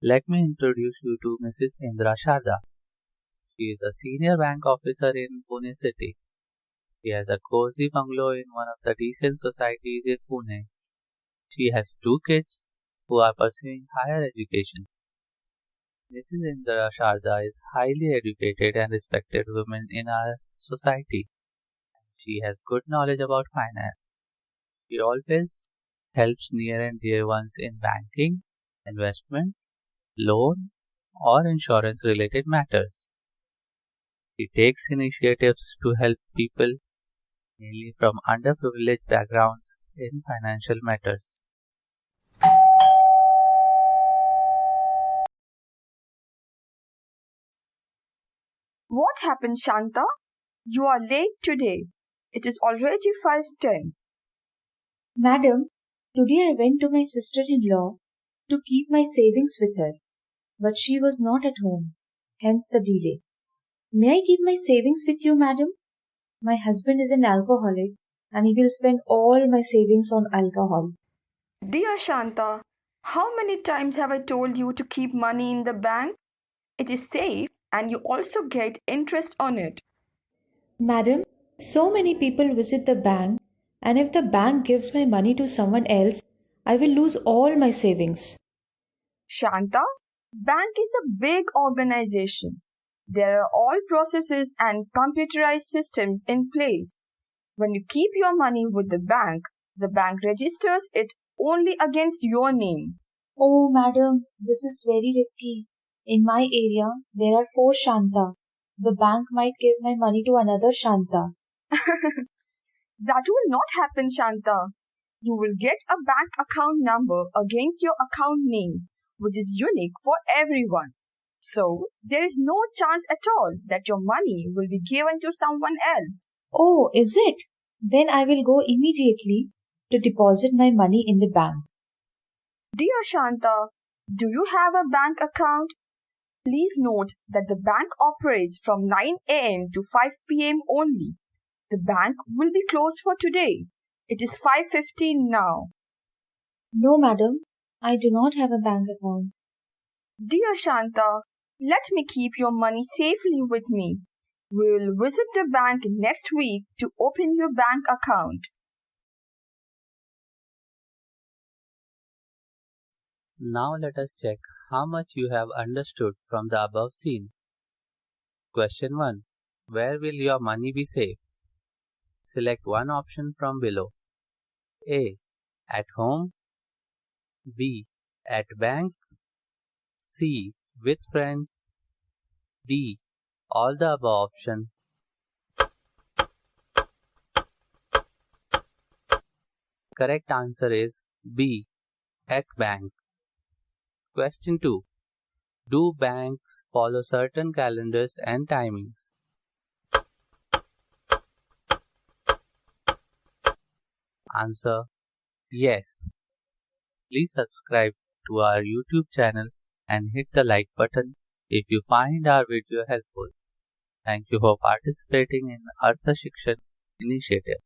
Let me introduce you to Mrs. Indra Sharda. She is a senior bank officer in Pune city. She has a cozy bungalow in one of the decent societies in Pune. She has two kids who are pursuing higher education. Mrs. Indra Sharda is highly educated and respected woman in our society. She has good knowledge about finance. She always helps near and dear ones in banking, investment, loan, or insurance related matters. She takes initiatives to help people, mainly from underprivileged backgrounds, in financial matters. What happened, Shanta? You are late today. It is already 5:10. Madam, today I went to my sister-in-law to keep my savings with her, but she was not at home, hence the delay. May I keep my savings with you, madam? My husband is an alcoholic and he will spend all my savings on alcohol. Dear Shanta, how many times have I told you to keep money in the bank? It is safe and you also get interest on it. Madam, so many people visit the bank, and if the bank gives my money to someone else, I will lose all my savings. Shanta, bank is a big organization. There are all processes and computerized systems in place. When you keep your money with the bank registers it only against your name. Oh, madam, this is very risky. In my area, there are 4 Shanta. The bank might give my money to another Shanta. That will not happen, Shanta. You will get a bank account number against your account name, which is unique for everyone. So, there is no chance at all that your money will be given to someone else. Oh, is it? Then I will go immediately to deposit my money in the bank. Dear Shanta, do you have a bank account? Please note that the bank operates from 9 a.m. to 5 p.m. only. The bank will be closed for today. It is 5:15 now. No, madam, I do not have a bank account. Dear Shanta, let me keep your money safely with me. We will visit the bank next week to open your bank account. Now let us check how much you have understood from the above scene. Question 1. Where will your money be safe? Select one option from below. A. At home. B. At bank. C. With friends. D. All the above option. Correct answer is B. At bank. Question 2. Do banks follow certain calendars and timings? Answer: yes. Please subscribe to our YouTube channel and hit the like button if you find our video helpful. Thank you for participating in Arth Shikshan initiative.